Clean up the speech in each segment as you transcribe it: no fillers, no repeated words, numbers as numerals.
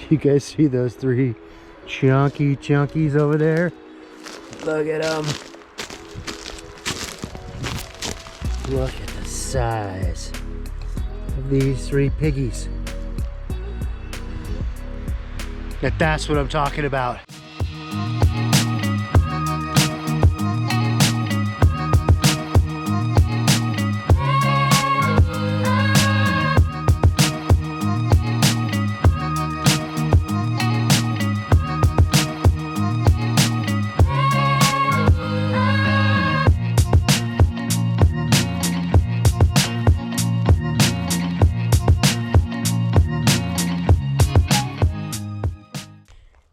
You guys see those three chunkies over there? Look at them. Look at the size of these three piggies. Now that's what I'm talking about.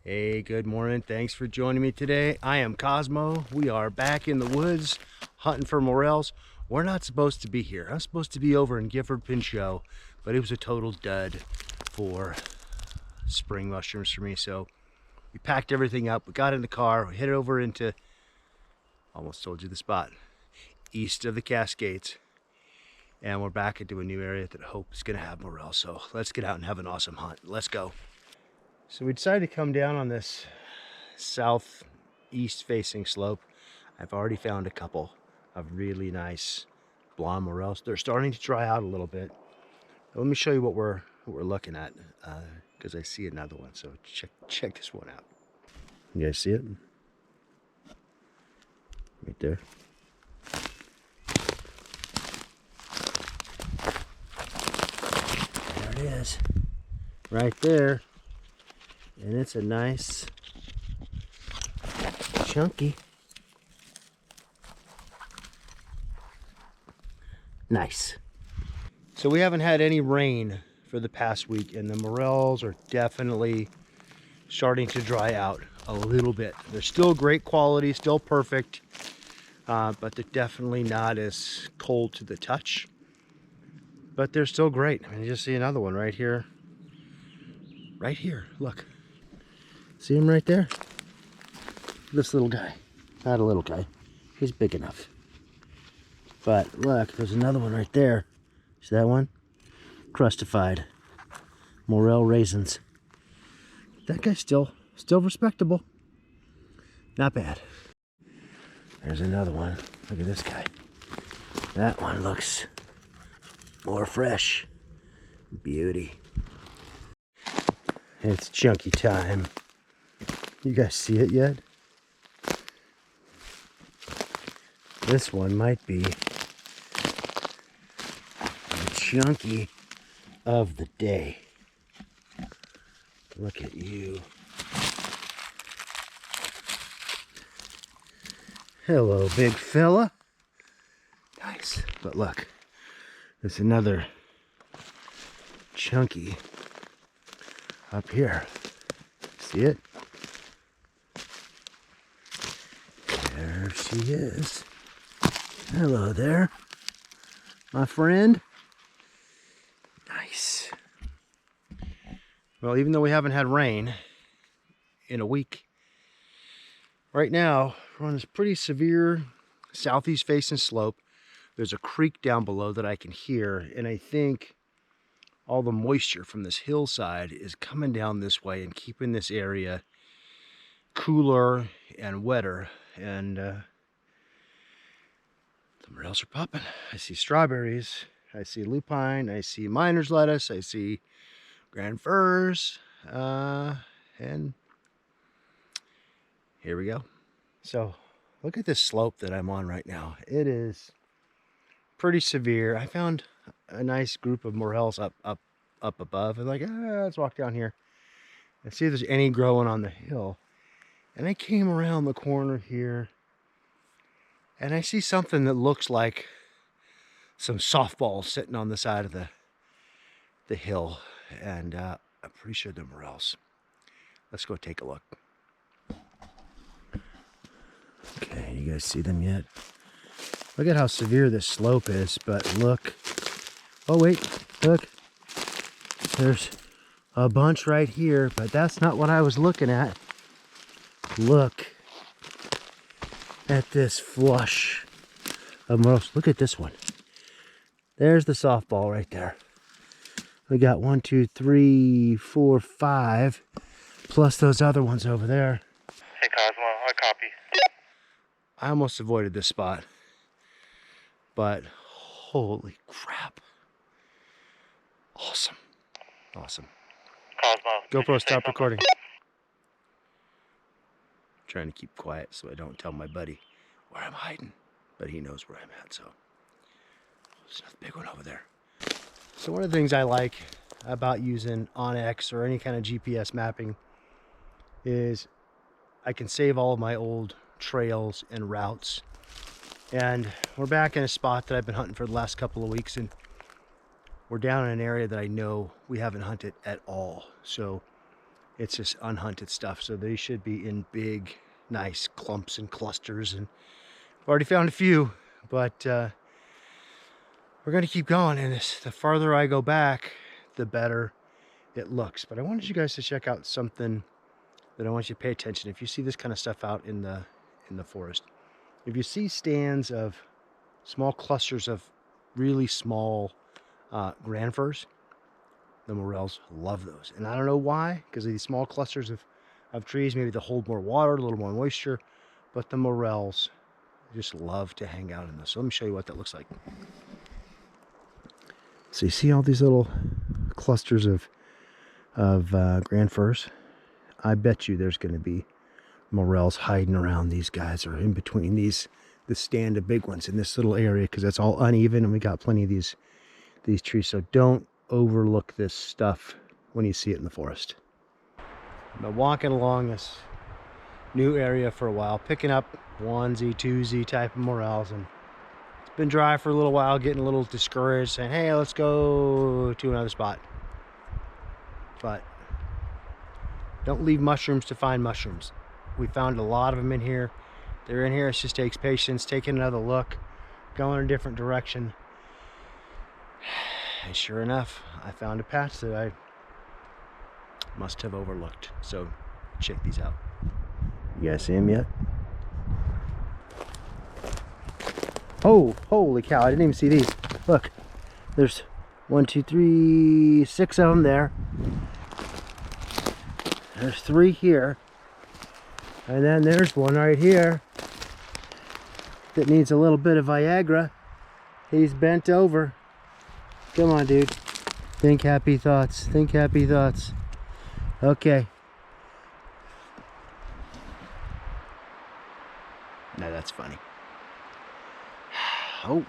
Hey, good morning. Thanks for joining me today. I am Cosmo. We are back in the woods hunting for morels. We're not supposed to be here. I'm supposed to be over in Gifford Pinchot, but it was a total dud for spring mushrooms for me. So we packed everything up. We got in the car. We headed over into, almost told you the spot, east of the Cascades. And we're back into a new area that I hope is going to have morels. So let's get out and have an awesome hunt. Let's go. So we decided to come down on this southeast facing slope. I've already found a couple of really nice blonde morels. They're starting to dry out a little bit. Let me show you what we're looking at, because I see another one. So check this one out. You guys see it? Right there. There it is. Right there. And it's a nice, chunky, nice. So we haven't had any rain for the past week, and the morels are definitely starting to dry out a little bit. They're still great quality, still perfect, but they're definitely not as cold to the touch. But they're still great. I mean, you just see another one right here. Right here, look. See him right there? This little guy. Not a little guy. He's big enough. But look, there's another one right there. See that one? Crustified. Morel raisins. That guy's still respectable. Not bad. There's another one. Look at this guy. That one looks more fresh. Beauty. It's chunky time. You guys see it yet? This one might be the chunky of the day. Look at you. Hello, big fella. Nice. But look, there's another chunky up here. See it? There she is. Hello there, my friend. Nice. Well, even though we haven't had rain in a week, right now we're on this pretty severe southeast facing slope. There's a creek down below that I can hear, and I think all the moisture from this hillside is coming down this way and keeping this area cooler and wetter. And the morels are popping. I see strawberries, I see lupine, I see miner's lettuce, I see grand firs, and here we go. So look at this slope that I'm on right now. It is pretty severe. I found a nice group of morels up above, and like, let's walk down here and see if there's any growing on the hill. And I came around the corner here, and I see something that looks like some softballs sitting on the side of the hill, and I'm pretty sure they're morels. Let's go take a look. Okay, you guys see them yet? Look at how severe this slope is, but look. Oh wait, look. There's a bunch right here, but that's not what I was looking at. Look at this flush of morels. Look at this one. There's the softball right there. We got 1, 2, 3, 4, 5, plus those other ones over there. Hey Cosmo, I copy. I almost avoided this spot, but holy crap. Awesome. Awesome. Cosmo. GoPro, stop recording. I'm trying to keep quiet so I don't tell my buddy where I'm hiding, but he knows where I'm at, so. There's another big one over there. So one of the things I like about using Onyx or any kind of GPS mapping is I can save all of my old trails and routes. And we're back in a spot that I've been hunting for the last couple of weeks, and we're down in an area that I know we haven't hunted at all. So it's just unhunted stuff. So they should be in big, nice clumps and clusters. And I've already found a few, but we're going to keep going. And the farther I go back, the better it looks. But I wanted you guys to check out something that I want you to pay attention. If you see this kind of stuff out in the forest, if you see stands of small clusters of really small grand firs, the morels love those. And I don't know why, because of these small clusters of trees, maybe they hold more water, a little more moisture, but the morels just love to hang out in this. So let me show you what that looks like. So you see all these little clusters of grand firs? I bet you there's going to be morels hiding around these guys, or in between this stand of big ones in this little area, because that's all uneven and we got plenty of these trees. So don't overlook this stuff when you see it in the forest. I've been walking along this new area for a while, picking up onesie, twosie type of morels, and it's been dry for a little while, getting a little discouraged, saying, hey, let's go to another spot. But don't leave mushrooms to find mushrooms. We found a lot of them in here. They're in here. It just takes patience, taking another look, going a different direction. And sure enough, I found a patch that I must have overlooked. So check these out. You guys see them yet? Oh, holy cow, I didn't even see these. Look, there's 1, 2, 3, 6 of them there. There's 3 here. And then there's one right here that needs a little bit of Viagra. He's bent over. Come on, dude. Think happy thoughts. Think happy thoughts. Okay. Now that's funny. Oh,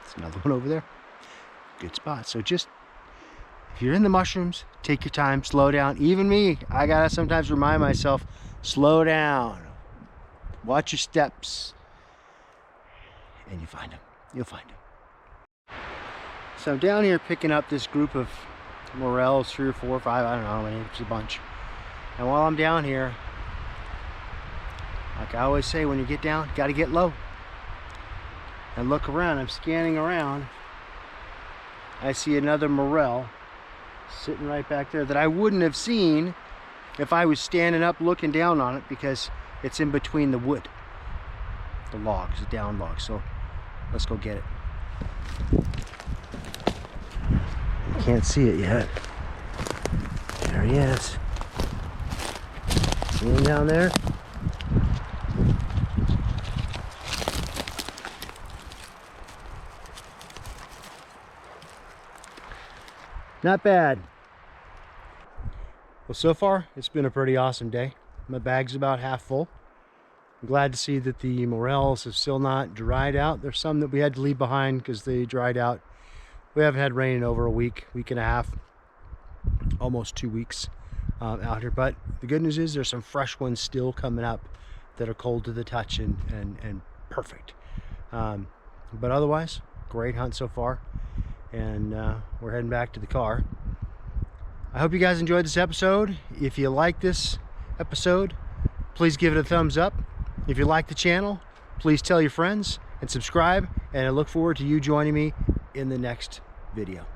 there's another one over there. Good spot. So just, if you're in the mushrooms, take your time, slow down. Even me, I gotta sometimes remind myself, slow down. Watch your steps. And you find them. You'll find them. So I'm down here picking up this group of morels, 3 or 4 or 5, I don't know how many, it's a bunch. And while I'm down here, like I always say, when you get down, you gotta get low. And look around, I'm scanning around. I see another morel sitting right back there that I wouldn't have seen if I was standing up looking down on it, because it's in between the wood, the logs, the down logs. So let's go get it. I can't see it yet. There he is. See him down there? Not bad. Well, so far it's been a pretty awesome day. My bag's about half full. I'm glad to see that the morels have still not dried out. There's some that we had to leave behind because they dried out. We haven't had rain in over a week and a half, almost 2 weeks out here. But the good news is there's some fresh ones still coming up that are cold to the touch and perfect. But otherwise, great hunt so far. And we're heading back to the car. I hope you guys enjoyed this episode. If you like this episode, please give it a thumbs up. If you like the channel, please tell your friends and subscribe. And I look forward to you joining me in the next video.